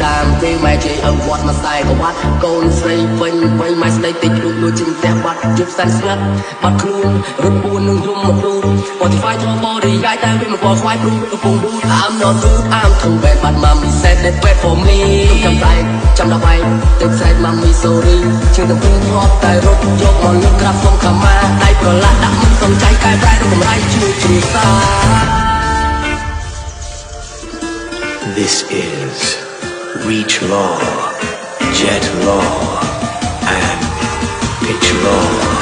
តាមពេលម៉ែជ័យអើវត្តមកខ្សែក៏វត្តកូនស្រីវិញវ័យម៉ែស្ដីតិចដូចជាផ្ទះបាត់ជប់សាន់ស្ងាត់បាត់ខ្លួនរត់ពួននឹងយំមករូប Spotify ធំបរិយាយតែវាមកខ្វាយព្រូកំពុងឌូ I'm not good I'm too bad but mommy said that wait for me ចាំតែចាំដល់បែកទឹកស្រែក mommy sorry ជឿតែពេលធ្លាប់តែរត់យកមកលុបក្រាបសុំខមាដៃប្រឡាក់ដាក់មិនសំចៃកែប្រែរកកំរៃជួយគ្រួសារ This is Reach Law, Jet Law, and Pitch Law.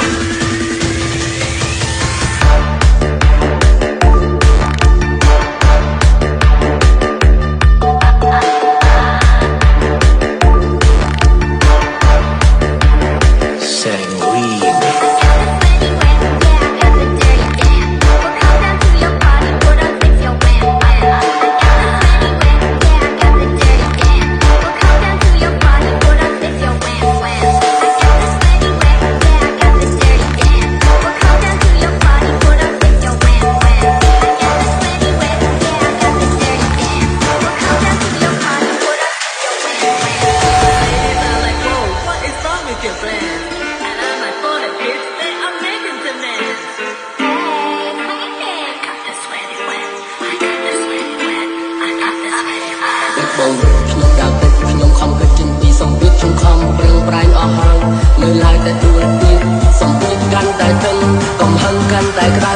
ខ្ញុំដើរទឹកខ្ញុំខំគិតចេញពីសម្ពាធខ្ញុំខំប្រឹងប្រែងអស់ហើយនៅឡើយតែដួលទៀតសម្ពាធកាន់តែតឹងកំហឹងកាន់តែក្តៅ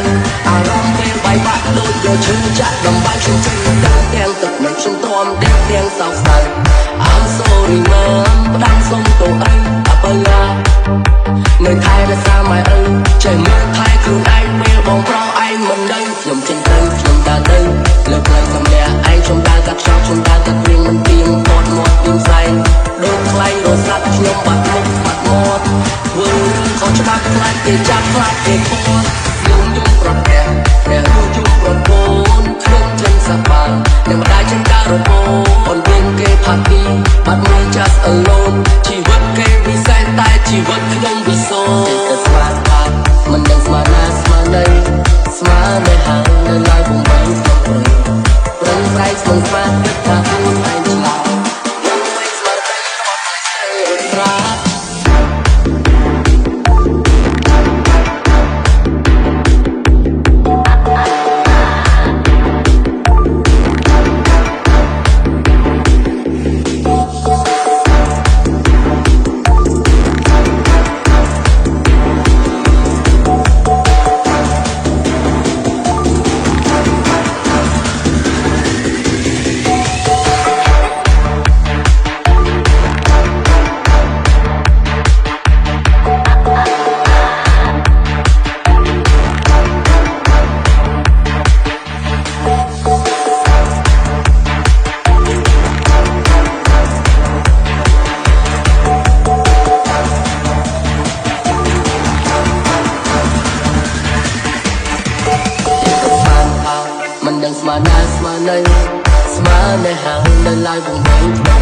អារម្មណ៍ពេលបែកបាក់ដូចយកឈឺចាក់ដំបែកខ្ញុំចេញដល់ទាំងទឹកមិនខ្ញុំទ្រាំទាំងសោកស្ដាយ I'm sorry mom ផ្ដាំសុំទោសអីអបឡានៅថែរក្សាម៉ែឪចេះមើលថែខ្លួនឯងពេលបងប្រុសឯងមិនដឹងខ្ញុំចេញទៅខ្ញុំដើរទៅលើកលែងសម្លាក់ឯងខ្ញុំដើរកាត់ខ្សោខ្ញុំដើរកាត់ព្រៀងមិនទៀងមាត់ទៀងផ្សែងដូចខ្លែងរស្លាប់ខ្ញុំបាត់មុខបាត់មាត់ធ្វើរឿងខុសច្បាប់ខ្លាចគេចាប់ខ្លាចគេខួតខ្ញុំយំប្រត់ព្រះរួមជុំប្រត់បូនខ្ញុំចេញសប្បាយអ្នកម្ដាយចេញដើររពោអូនវិញគេផាត់ទីបាត់មួយ just alone ជីវិតគេវិសេសតែជីវិតខ្ញុំវិសូរតែស្មានថាមិនដឹងស្មានណាស្មានដីស្មានតែហាងនៅឡើយពុំបានក្នុងព្រៃប្រឹងប្រែងស្មងស្មានគិតថាខ្លួនឯងឆ្លាតខ្ញុំមិនស្មានតែរត់តែស្ទើរត្រាត មិនដឹងស្មានណាស្មានណីស្មានតែហាងនៅឡើយពុំបានក្នុង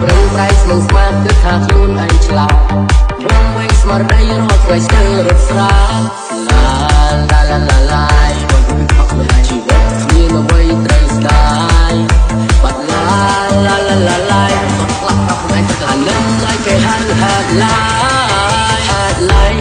ព្រៃប្រឹងប្រែងស្មងស្មានគិតថាខ្លួនឯងឆ្លាតវងវែងស្មារតីរត់ថ្ងៃស្ទើររត់ស្រាឡាឡាឡាឡាឡាបងគិតថាជីវិតគ្មានអ្វីត្រូវស្ដាយបាត់ឡាឡាឡាឡាឡាអត់ខ្លាប់ប្រាប់ខ្លួនឯងទៅថានឹងឡើយគេហាត់ហាត់ឡា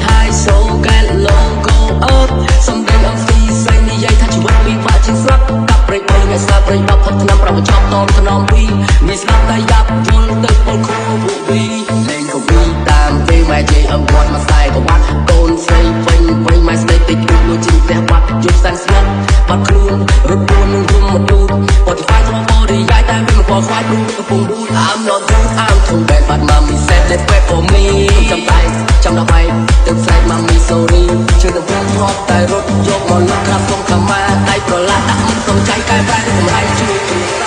High so get low go up សំដែងអំពីស្រីនិយាយថាជីវិតពិបាកជាងស្រាប់កាប់ព្រៃ3ថ្ងៃស្លាប់ព្រៃ10ផុតឆ្នាំប្រមចប់តមថ្នមពីមានស្លាប់តែយ៉ាប់យល់ទៅពលគ្រូពួកពីលេងកវីតាមពេលម៉ែជ័យអើវត្តមកខ្សែក៏វត្តកូនស្រីវិញម៉ែស្ដីតិចដូចជាផ្ទះបាត់ជប់សាន់ស្ងាត់បាត់ខ្លួនរត់ពួននឹងយំមកឌូ Spotify ធំបរិយាយតែវាមកខ្វាយព្រូកំពុងឌូ I'm not good I'm too bad but mommy said that wait for me ចាំតែចាំដល់បែកទឹកស្រែក mommy sorry ជឿតែពេលធ្លាប់តែរត់យកមកលុបក្រាបសុំខមាដៃប្រឡាក់ដាក់មិនសំចៃកែប្រែរកកំរៃជួយគ្រួសារ